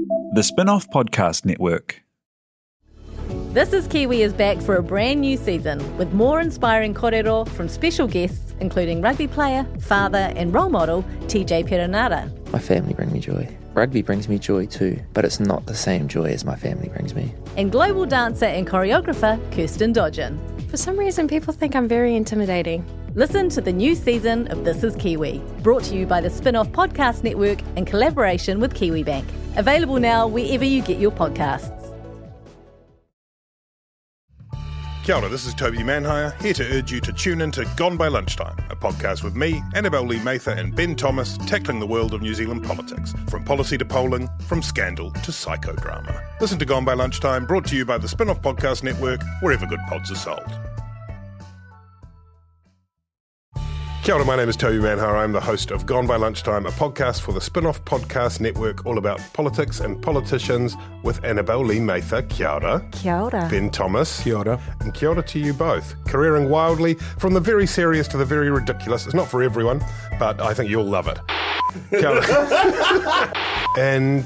The Spin-off Podcast Network. This is Kiwi is back for a brand new season with more inspiring kōrero from special guests including rugby player, father and role model TJ Perenara. My family bring me joy. Rugby brings me joy too, but it's not the same joy as my family brings me. And global dancer and choreographer Kirsten Dodgen. For some reason, people think I'm very intimidating. Listen to the new season of This is Kiwi, brought to you by the Spin-off Podcast Network in collaboration with KiwiBank. Available now wherever you get your podcasts. Kia ora, this is Toby Manhire, here to urge you to tune in to Gone by Lunchtime, a podcast with me, Annabelle Lee Mather and Ben Thomas, tackling the world of New Zealand politics, from policy to polling, from scandal to psychodrama. Listen to Gone by Lunchtime, brought to you by the Spin-off Podcast Network, wherever good pods are sold. Kia ora, my name is Toby Manhire. I'm the host of Gone by Lunchtime, a podcast for the Spin-off Podcast Network all about politics and politicians with Annabelle Lee Mather. Kia ora. Kia ora. Ben Thomas. Kia ora. And kia ora to you both. Careering wildly from the very serious to the very ridiculous. It's not for everyone, but I think you'll love it. Kia ora. And...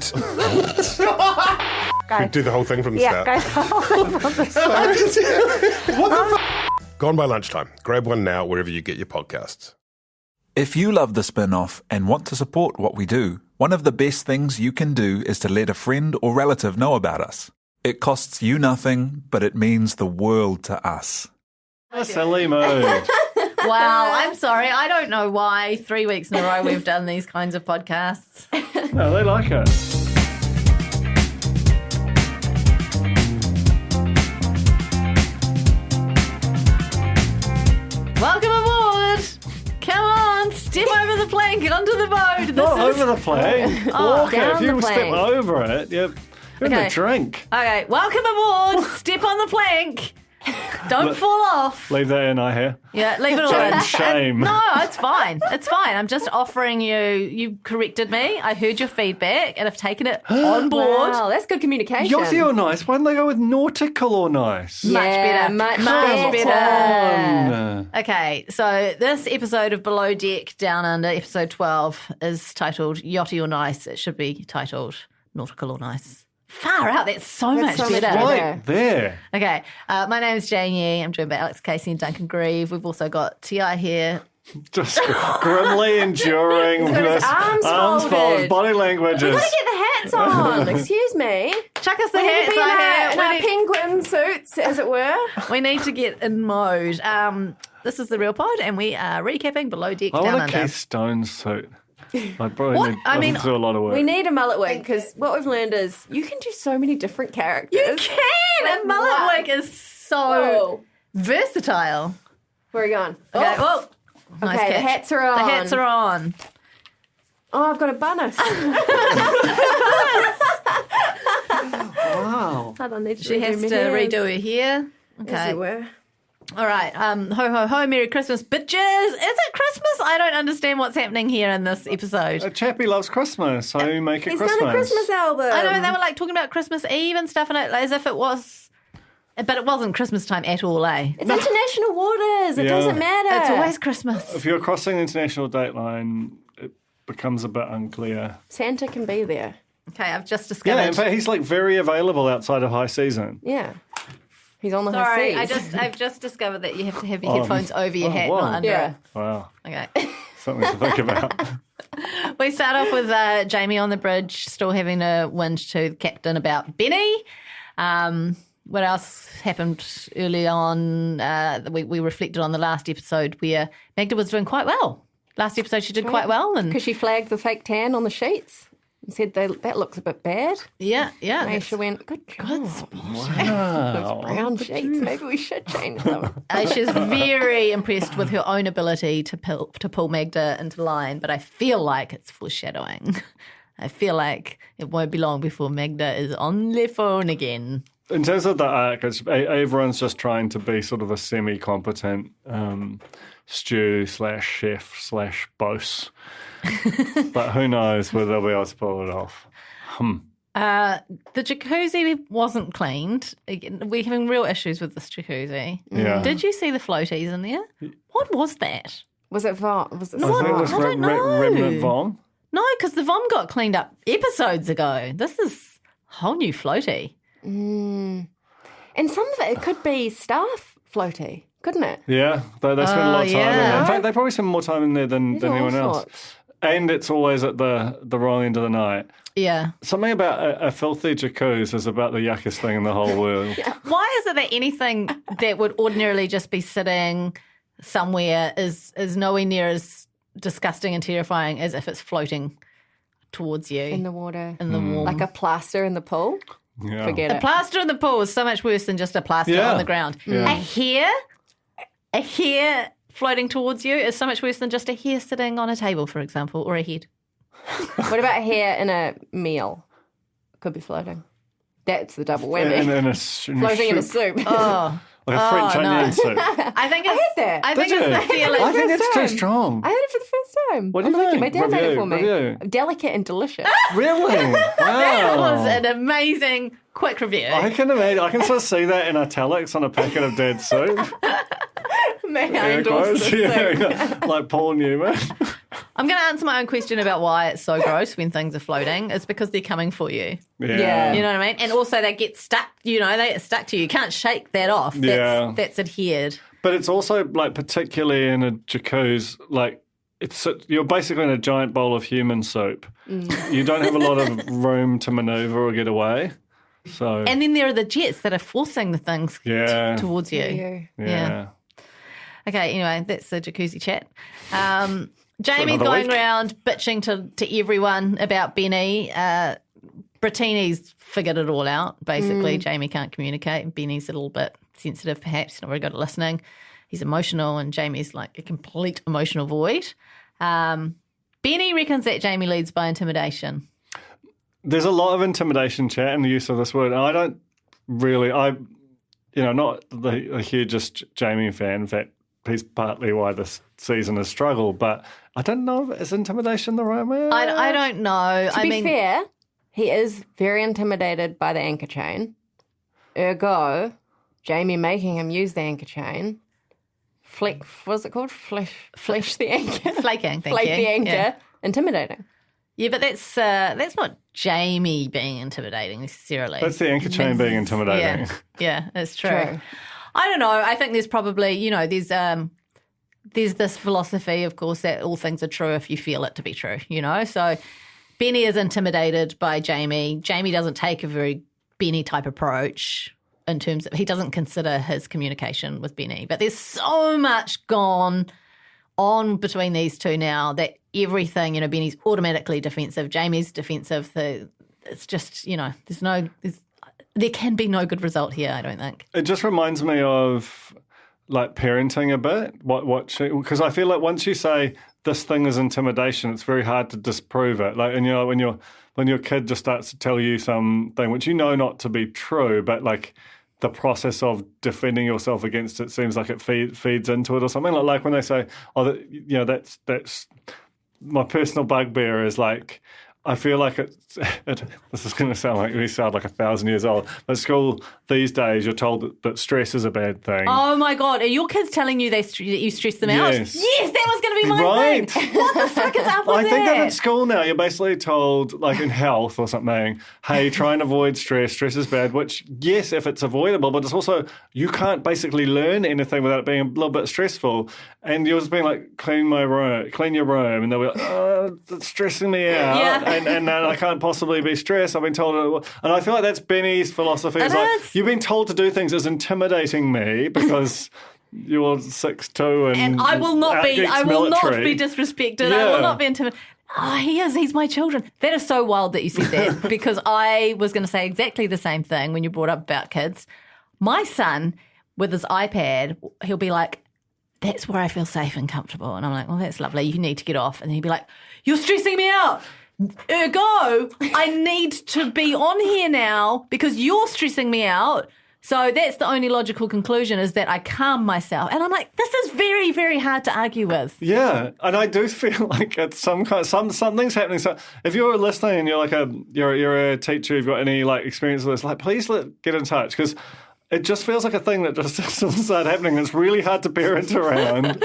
we do the whole thing from the start. Go the whole thing from the start. What the f***? Gone by Lunchtime. Grab one now wherever you get your podcasts. If you love the Spin-off and want to support what we do, one of the best things you can do is to let a friend or relative know about us. It costs you nothing, but it means the world to us. A silly mood. Wow, I'm sorry. I don't know why 3 weeks in a row we've done these kinds of podcasts. No, they like it. Welcome aboard! Come on, step over the plank onto the boat. Not over the plank. Walk it. If down you the step plank. over it, you're in Okay. the drink. Okay, welcome aboard. Step on the plank. Don't fall off. Leave that in, I hear. Yeah, leave it Shame, on. shame. No, it's fine. It's fine. I'm just offering you. You corrected me. I heard your feedback and I've taken it on board. Wow, that's good communication. Yachty or nice? Why don't they go with nautical or nice? Much better. Much Much better. Fun. Okay, so this episode of Below Deck Down Under, episode 12, is titled Yachty or Nice. It should be titled Nautical or Nice. Far out, that's so much so much better. better. Right there. Okay, my name is Jane Yee. I'm joined by Alex Casey and Duncan Grieve. We've also got T.I. here. Just grimly enduring got his this. arms folded. Body language We've is... got to get the hats on. Excuse me. Chuck us the We need to hats be in I our have. penguin suits, as it were. We need to get in mode. This is The Real Pod, and we are recapping Below Deck I Down want a Under. Keith Stone suit. I'd probably What? need I mean, do a lot of work. We need a mullet wig because what we've learned is you can do so many different characters. You can! A mullet Wow. wig is so Whoa. versatile. Where are you going? Okay, Oh. well, nice Okay, the catch. hats are on. The hats are on. Oh, I've got a bunner. Wow. Hold on, need to She has redo to my hairs, redo her hair. As Okay. it were. All right. Ho, ho, ho. Merry Christmas, bitches. Is it Christmas? I don't understand what's happening here in this episode. A chappie loves Christmas, so make it He's Christmas. done a Christmas album. I know they were like talking about Christmas Eve and stuff, and as if it was, but it wasn't Christmas time at all, eh? It's international waters. It Yeah. doesn't matter. It's always Christmas. If you're crossing the international date line, it becomes a bit unclear. Santa can be there. Okay, I've just Yeah, discovered. in fact, he's like very available outside of high season. Yeah. He's on the Sorry, high seas. I've just discovered that you have to have your headphones over your hat, whoa. not under Yeah. Wow, it. Okay. something to think about. We start off with Jamie on the bridge, still having to whinge to the captain about Benny. What else happened early on? We reflected on the last episode where Magda was doing quite well. Last episode she did quite well. And Because she flagged the fake tan on the sheets and said that looks a bit bad. yeah. Aesha went, good job. Wow. Brown sheets. Maybe we should change them. She's very impressed with her own ability to pull Magda into line, but I feel like it's foreshadowing. I feel like it won't be long before Magda is on the phone again. In terms of the arc, everyone's just trying to be sort of a semi-competent stew/chef/boss. But who knows whether they'll be able to pull it off. The jacuzzi wasn't cleaned. Again, we're having real issues with this jacuzzi. Yeah. Did you see the floaties in there? What was that? Was it Vaughn? Was it I think it was I don't know. Remnant Vom. No, because the vom got cleaned up episodes ago. This is a whole new floaty. And some of it could be staff floaty, couldn't it? Yeah, they spend a lot of time in there. In fact, they probably spend more time in there than There's all anyone else. sorts. And it's always at the wrong end of the night. Yeah. Something about a filthy jacuzzi is about the yuckiest thing in the whole world. Why is it that anything that would ordinarily just be sitting somewhere is nowhere near as disgusting and terrifying as if it's floating towards you In the water. in the warm? Like a plaster in the pool. Yeah. Forget A it. plaster in the pool is so much worse than just a plaster Yeah. on the ground. Yeah. A hair floating towards you is so much worse than just a hair sitting on a table, for example, or a head. What about hair in a meal? Could be floating. That's the double whammy. Floating in a soup. Oh, Like a French onion soup. I think I it's heard that. I think Did it's you? the feeling. I think it's too time. strong. I heard it for the first time. What do you On the think? weekend. My dad made it for me. Review. Delicate and delicious. Really? That Wow. was an amazing quick review. I can imagine. I can sort of see that in italics on a packet of Dad's soup. May I Air endorse quotes. this soup? Yeah, like Paul Newman. I'm going to answer my own question about why it's so gross when things are floating. It's because they're coming for you. Yeah. You know what I mean? And also they get stuck, they get stuck to you. You can't shake that off. Yeah. That's adhered. But it's also like particularly in a jacuzzi, like you're basically in a giant bowl of human soup. You don't have a lot of room to maneuver or get away. So And then there are the jets that are forcing the things Yeah. towards you. yeah. Okay, anyway, that's the jacuzzi chat. Jamie's another going week. around bitching to everyone about Benny. Brittini's figured it all out, basically. Jamie can't communicate. Benny's a little bit sensitive, perhaps. He's not very good at listening. He's emotional, and Jamie's like a complete emotional void. Benny reckons that Jamie leads by intimidation. There's a lot of intimidation chat in the use of this word, and I don't really, not the hugest Jamie fan. In fact, he's partly why this season has struggled, but I don't know, is intimidation the right word? I don't know. To be fair, he is very intimidated by the anchor chain. Ergo, Jamie making him use the anchor chain. What's it called? Flesh the anchor. Flaking, thank Flake you. the anchor. Yeah. Intimidating. Yeah, but that's not Jamie being intimidating necessarily. That's the anchor chain being intimidating. Yeah, it's true. True. I don't know. I think there's probably, there's this philosophy, of course, that all things are true if you feel it to be true, So Benny is intimidated by Jamie. Jamie doesn't take a very Benny type approach in terms of, he doesn't consider his communication with Benny. But there's so much gone on between these two now that everything, Benny's automatically defensive, Jamie's defensive. It's just, there can be no good result here, I don't think. It just reminds me of like parenting a bit. Because I feel like once you say this thing is intimidation, it's very hard to disprove it. Like, and when your kid just starts to tell you something which not to be true, but like the process of defending yourself against it seems like it feeds into it or something. Like when they say, that's my personal bugbear is like, I feel like this is going to sound like we sound like 1,000 years old. At school these days, you're told that stress is a bad thing. Oh my God, are your kids telling you that you stress them out? Yes. Yes, that was going to be my Right. thing. What the fuck is up with I think that that? at school now, you're basically told, like in health or something, hey, try and avoid stress. Stress is bad, which, yes, if it's avoidable, but it's also, you can't basically learn anything without it being a little bit stressful. And you're just being like, clean your room. And they'll be like, oh, it's stressing me out. Yeah. And I can't possibly be stressed. I've been told, and I feel like that's Benny's philosophy. It's It like, is. you've been told to do things as intimidating me because you're 6'2" And I will not be ex-military. disrespected. I Yeah. will not be intimidated. Oh, he's my children. That is so wild that you said that because I was going to say exactly the same thing when you brought up about kids. My son, with his iPad, he'll be like, that's where I feel safe and comfortable. And I'm like, well, that's lovely. You need to get off. And he'd be like, you're stressing me out. Ergo, I need to be on here now because you're stressing me out. So that's the only logical conclusion is that I calm myself. And I'm like, this is very, very hard to argue with. Yeah, and I do feel like it's something's happening. So if you're listening and you're a teacher, you've got any like experience with this, like please get in touch because it just feels like a thing that just doesn't start happening. It's really hard to parent around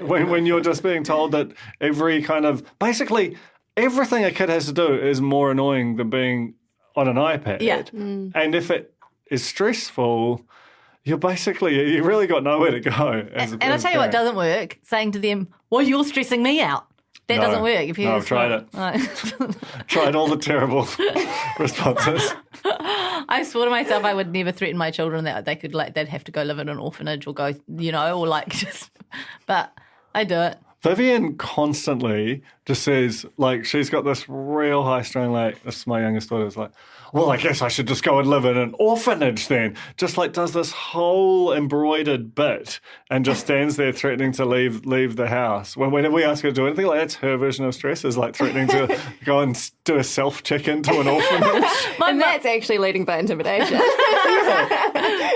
when you're just being told that every kind of basically everything a kid has to do is more annoying than being on an iPad. Yeah. And if it is stressful, you really got nowhere to go. And I'll tell you what doesn't work, saying to them, well, you're stressing me out. That doesn't work. If I've tried it. Tried all the terrible responses. I swore to myself I would never threaten my children that they'd have to go live in an orphanage or go, but I do it. Vivian constantly just says, like, she's got this real high-strung, like, this is my youngest daughter, is like, well, I guess I should just go and live in an orphanage then. Just, like, does this whole embroidered bit and just stands there threatening to leave the house. Whenever we ask her to do anything, like, that's her version of stress, is, like, threatening to go and do a self-check-in to an orphanage. And that's actually leading by intimidation.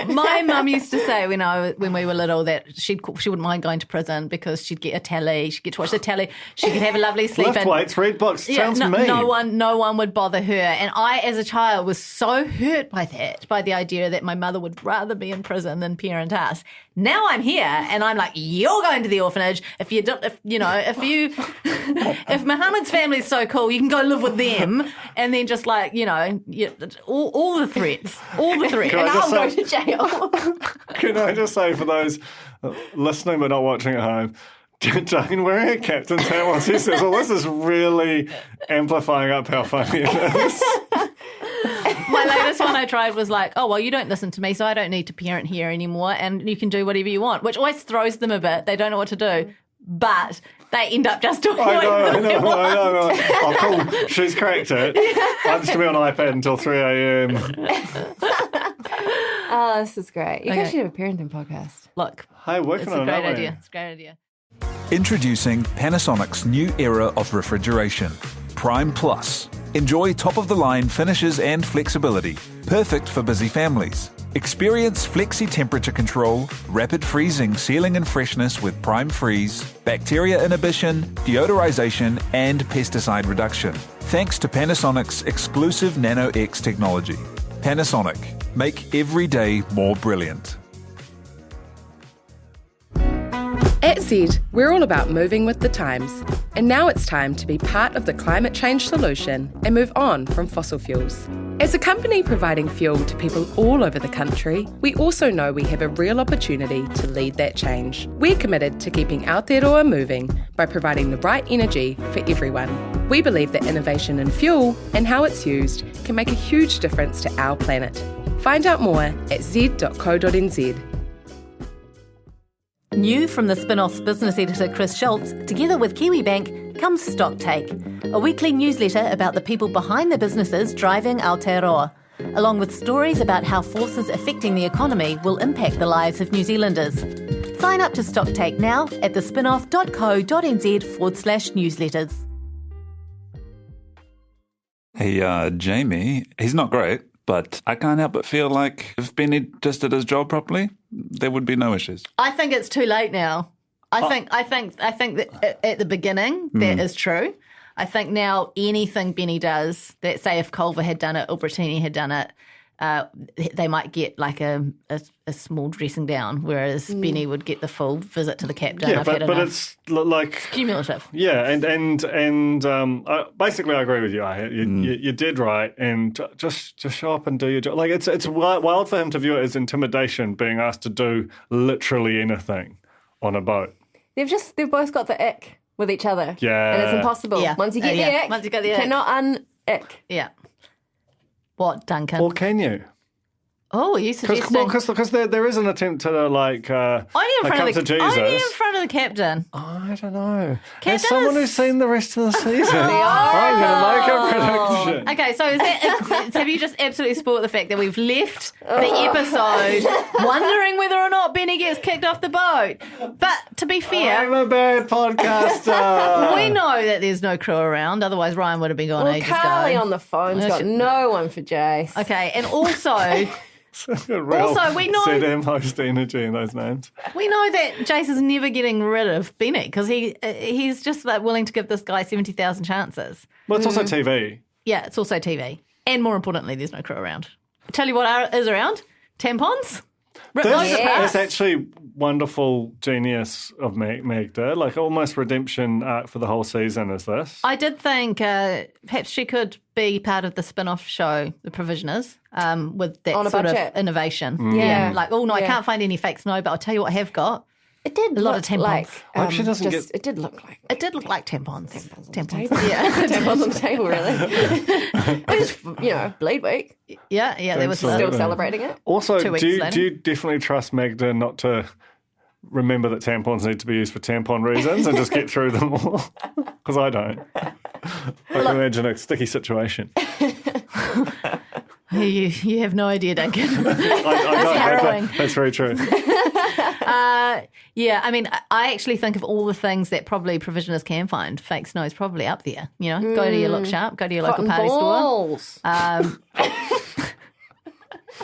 My mum used to say when we were little that she wouldn't mind going to prison because she'd get a telly, she'd get to watch the telly, she could have a lovely sleep. Lift weights, read books, sounds mean. No one would bother her. And I, as a child, was so hurt by that, by the idea that my mother would rather be in prison than parent us. Now I'm here and I'm like, you're going to the orphanage. If Muhammad's family is so cool, you can go live with them, and then just like, all the threats. And I'll go to jail. Can I just say, for those listening but not watching at home, Jane wearing a captain's hat while she says, well, this is really amplifying up how funny it is. My latest one I tried was like, oh, well, you don't listen to me, so I don't need to parent here anymore, and you can do whatever you want, which always throws them a bit. They don't know what to do, but they end up just doing I know. Oh, cool. She's cracked it. I'm just going to be on iPad until 3 a.m. Oh, this is great. You guys should have a parenting podcast. Look, Hey, working it's on a great it, aren't we? idea. It's a great idea. Introducing Panasonic's new era of refrigeration, Prime Plus. Enjoy top-of-the-line finishes and flexibility, perfect for busy families. Experience flexi temperature control, rapid freezing, sealing and freshness with Prime Freeze, bacteria inhibition, deodorization and pesticide reduction. Thanks to Panasonic's exclusive Nano X technology. Panasonic. Make every day more brilliant. At Zed, we're all about moving with the times. And now it's time to be part of the climate change solution and move on from fossil fuels. As a company providing fuel to people all over the country, we also know we have a real opportunity to lead that change. We're committed to keeping Aotearoa moving by providing the right energy for everyone. We believe that innovation in fuel and how it's used can make a huge difference to our planet. Find out more at z.co.nz. New from the Spin-Off's business editor Chris Schultz, together with KiwiBank, comes Stock Take, a weekly newsletter about the people behind the businesses driving Aotearoa, along with stories about how forces affecting the economy will impact the lives of New Zealanders. Sign up to Stock Take now at thespinoff.co.nz/newsletters. Hey, Jamie, he's not great, but I can't help but feel like if Benny just did his job properly, there would be no issues. I think it's too late now. I think that at the beginning that is true. I think now anything Benny does, that say if Culver had done it or Brittini had done it, they might get like a small dressing down, whereas Benny would get the full visit to the captain. Yeah, but it's like cumulative. Yeah, and basically I agree with you. You did right, and just show up and do your job. Like it's wild for him to view it as intimidation, being asked to do literally anything on a boat. They've both got the ick with each other. Yeah, and it's impossible. Yeah. Once you get the ick, once you got the you ick, cannot un-ick. Yeah. What, Duncan? Or can you? Oh, are you suggesting? Because there is an attempt to only in front of the captain. I don't know. Captain As someone is- who's seen the rest of the season, I'm going to make a prediction. Okay, so have you just absolutely spoiled the fact that we've left the episode wondering whether or not Benny gets kicked off the boat? But to be fair, I'm a bad podcaster. we know that there's no crew around. Otherwise, Ryan would have been gone Well, ages Carly ago. on the phone's got no one for Jace. Okay, and also Real Also, we know- ZM host energy in those names. we know that Jace is never getting rid of Benny because he's just like willing to give this guy 70,000 chances. Well, it's also TV. Yeah, it's also TV. And more importantly, there's no crew around. Tell you what is around? Tampons. Rip those apart. That's actually wonderful genius of Magda, like almost redemption arc for the whole season is this. I did think perhaps she could be part of the spin-off show, The Provisioners, with that On a sort budget. of innovation. Yeah. Like, oh no, I Yeah. can't find any fake snow, but I'll tell you what I have got. It did A lot of look tampons. like. I hope she doesn't It did look like. It did look like tampons. Tampons. Yeah, tampons on the table, really. It was, bleed week. Yeah, there was Still Absolutely. celebrating it. Also, 2 weeks do later. you definitely trust Magda not to remember that tampons need to be used for tampon reasons and just get through them all? Because I don't. I can imagine a sticky situation. You have no idea, Duncan. I harrowing. That's very true. Yeah, I mean, I actually think of all the things that probably provisioners can find. Fake snow is probably up there. Go to your Look Sharp, go to your local Cotton party balls. store.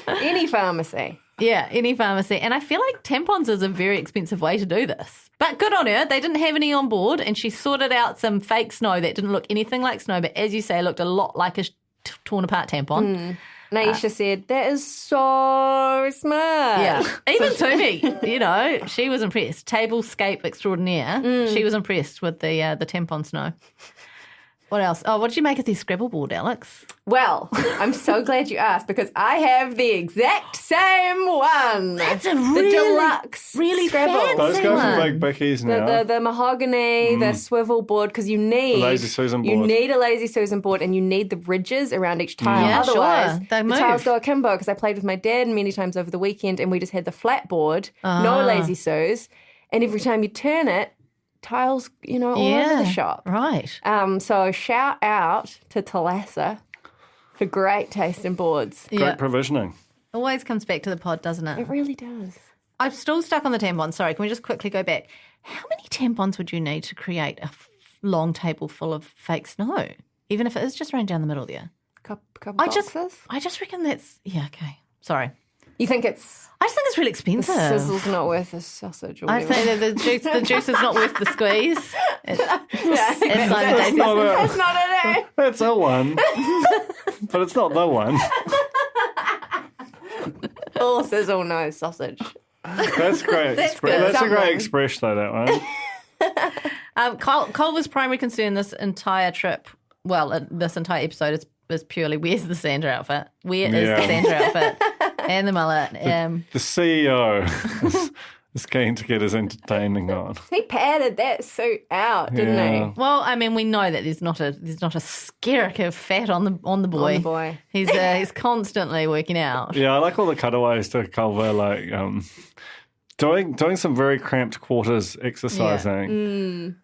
Any pharmacy. Yeah, any pharmacy. And I feel like tampons is a very expensive way to do this. But good on her. They didn't have any on board, and she sorted out some fake snow that didn't look anything like snow, but as you say, looked a lot like a torn apart tampon. And Aesha said, that is so smart. Yeah, even Toomey, she was impressed. Tablescape extraordinaire. She was impressed with the tampon snow. What else? Oh, what did you make of this Scrabble board, Alex? Well, I'm so glad you asked because I have the exact same one. That's a the deluxe really Scrabble. fancy Those go one. from Big Bickies now. The mahogany, the swivel board, because you need The Lazy Susan You board. need a lazy Susan board, and you need the ridges around each tile. Yeah, Otherwise, sure. They the move. tiles go akimbo. Because I played with my dad many times over the weekend, and we just had the flat board, no lazy Sus, and every time you turn it, tiles, all over the shop. Right. So shout out to Thalassa for great taste in boards. Great provisioning. Always comes back to the pod, doesn't it? It really does. I'm still stuck on the tampons. Sorry, can we just quickly go back? How many tampons would you need to create a long table full of fake snow? Even if it is just running down the middle there. Couple I boxes. just reckon that's, okay. Sorry. You think it's I just think it's really the expensive. sizzle's not worth the sausage? Or I whatever. say that the juice is not worth the squeeze. It's Simon That's Davies. not That's a, not it. that's a one. But it's not the one. All sizzle, no sausage. That's great. That's good. That's a Someone. great expression, though, that one. Culver's primary concern this entire trip, this entire episode is purely where's the Sandra outfit? Where is Yeah. the Sandra outfit? And the mullet. The CEO is keen to get his entertaining on. He padded that suit out, didn't Yeah. he? Well, I mean, we know that there's not a skerrick of fat on the boy. On the boy. He's constantly working out. Yeah, I like all the cutaways to Culver, like doing some very cramped quarters exercising.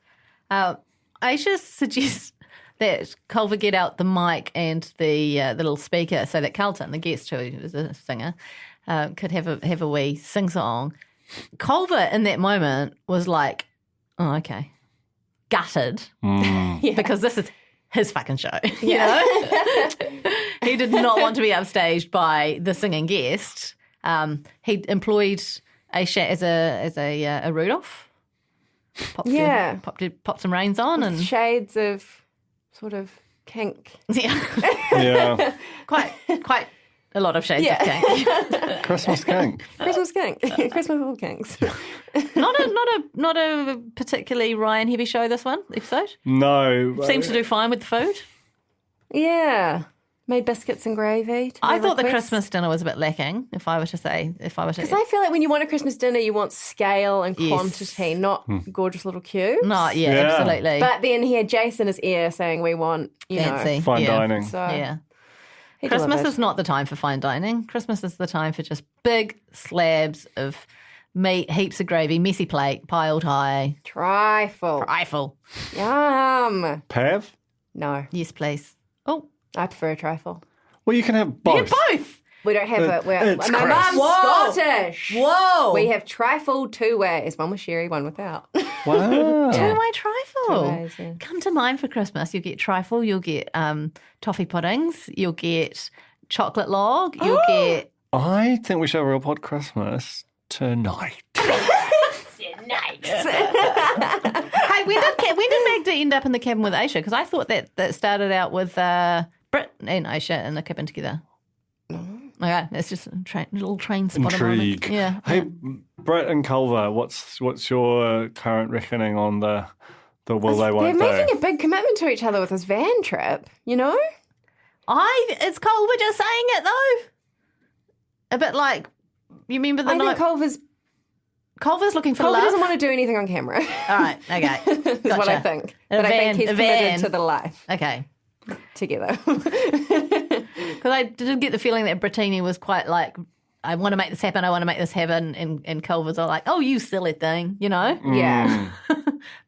Aisha suggests that Culver get out the mic and the little speaker so that Carlton, the guest who is a singer, could have a wee sing song. Culver in that moment was like, "Oh, okay," gutted because this is his fucking show. You know, he did not want to be upstaged by the singing guest. He employed Aesha as a Rudolph. Popped some reins on and Shades of sort of kink. Yeah. quite a lot of shades of kink. Christmas kink. Christmas kink. Christmas all kinks. Not a particularly Ryan heavy show. This one episode No. seems to do fine with the food. Yeah. Made biscuits and gravy. I thought the Christmas dinner was a bit lacking. If I were to say, Because I feel like when you want a Christmas dinner, you want scale and Yes. quantity, not gorgeous little cubes. no, yeah, Yeah. absolutely. But then he had Jace in his ear saying, we want, fancy Fine yeah. dining. So Yeah. he Christmas delivered. is not the time for fine dining. Christmas is the time for just big slabs of meat, heaps of gravy, messy plate, piled high, Trifle. trifle. Yum. Pav? No, Yes, please. Oh, I prefer a trifle. Well, you can have both. yeah, both. We don't have it. it's My Chris. mum's Whoa. Scottish. Whoa. We have trifle 2 ways. One with sherry, one without. Wow. Two-way trifle. 2 ways, yeah. Come to mine for Christmas. You'll get trifle, you'll get toffee puddings, you'll get chocolate log, you'll get... I think we should have a real pod Christmas tonight. Hey, when did Magda end up in the cabin with Aesha? Because I thought that started out with Britt and Aesha in the cabin together. Okay, it's just a little train spotter Intrigue. moment. Yeah. Hey, Brett and Culver, what's your current reckoning on the will they won't They're they? making a big commitment to each other with this van trip, you know? It's Culver just saying it though. A bit like, you remember the I night think Culver's looking for Culver love. doesn't want to do anything on camera. All right, okay. Is what I think. But I think he's committed to the life Okay. together. Because I did get the feeling that Brittini was quite like, I want to make this happen, and Culver's all like, oh, you silly thing, you know? Yeah.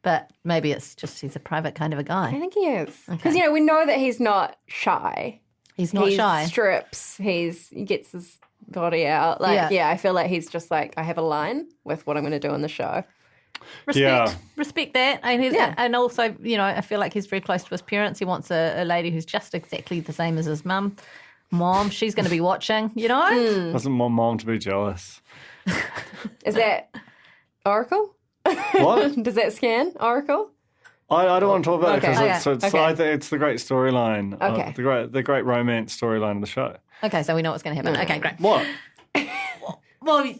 But maybe it's just he's a private kind of a I guy. think he is. Because, we know that he's not shy. He's not shy. He strips. He gets his body out. I feel like he's just like, I have a line with what I'm going to do on the show. Respect that. And also, I feel like he's very close to his parents. He wants a lady who's just exactly the same as his mum. Mom, she's going to be watching, Doesn't want mom to be jealous. Is that Oracle? What? Does that scan Oracle? I don't want to talk about it Okay. because I think it's the great storyline. Okay. The great romance storyline of the show. Okay, so we know what's going to happen. Okay, great. What? Well,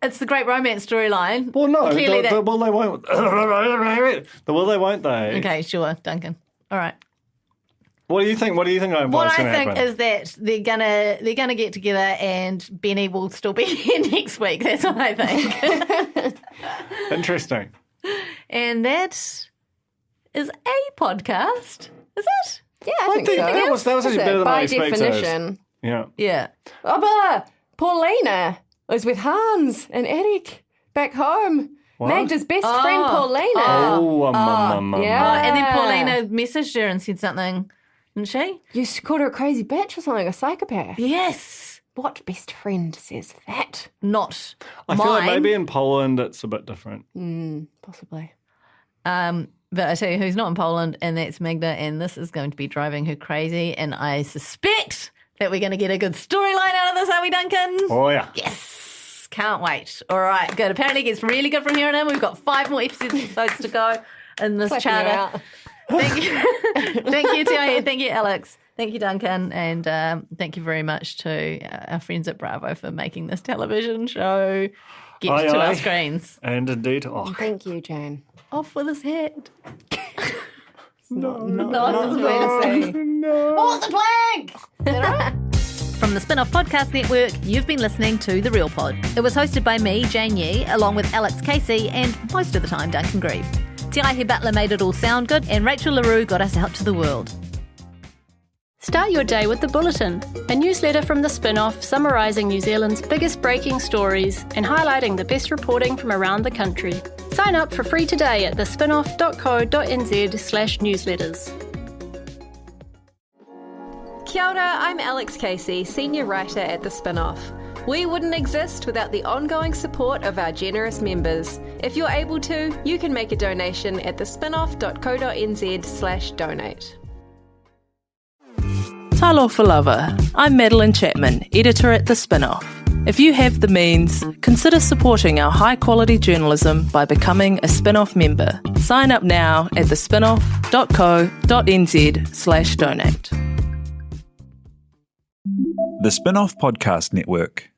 it's the great romance storyline. Well, no. Clearly The will they won't. The will they won't they? Okay, sure, Duncan. All right. What do you think? What What what's I going to think happen? is that they're gonna get together and Benny will still be here next week. That's what I think. Interesting. And that is a podcast. Is it? Yeah, I think so. That was actually better than I expected. By definition. Yeah. Yeah. Oh, but Paulina was with Hans and Eric back home. What? Magda's best friend, Paulina. yeah. And then Paulina messaged her and said something, didn't she? You called her a crazy bitch or something, a psychopath. Yes. What best friend says that? Not I feel like maybe in Poland it's a bit different. Possibly. But I tell you who's not in Poland, and that's Magda, and this is going to be driving her crazy, and I suspect that we're going to get a good storyline out of this, are we, Duncan? Oh, yeah. Yes. Can't wait. All right, good. Apparently it gets really good from here on in. We've got 5 more episodes to go in this charter. Thank you. Thank you, Tia. Thank you, Alex. Thank you, Duncan. And thank you very much to our friends at Bravo for making this television show get to our screens. And indeed. Oh. Thank you, Jane. Off with his head. Not the way to say. Oh, the plank! Is that all right? From the Spin-Off Podcast Network, you've been listening to The Real Pod. It was hosted by me, Jane Yee, along with Alex Casey and, most of the time, Duncan Grieve. Te Aihe Butler made it all sound good, and Rachel LaRue got us out to the world. Start your day with The Bulletin, a newsletter from The Spin-Off summarising New Zealand's biggest breaking stories and highlighting the best reporting from around the country. Sign up for free today at thespinoff.co.nz/newsletters. Kia ora, I'm Alex Casey, Senior Writer at The Spin-Off. We wouldn't exist without the ongoing support of our generous members. If you're able to, you can make a donation at thespinoff.co.nz/donate. Talo for Lover. I'm Madeline Chapman, editor at The Spin-Off. If you have the means, consider supporting our high-quality journalism by becoming a Spin-Off member. Sign up now at thespinoff.co.nz/donate. The Spin-Off Podcast Network.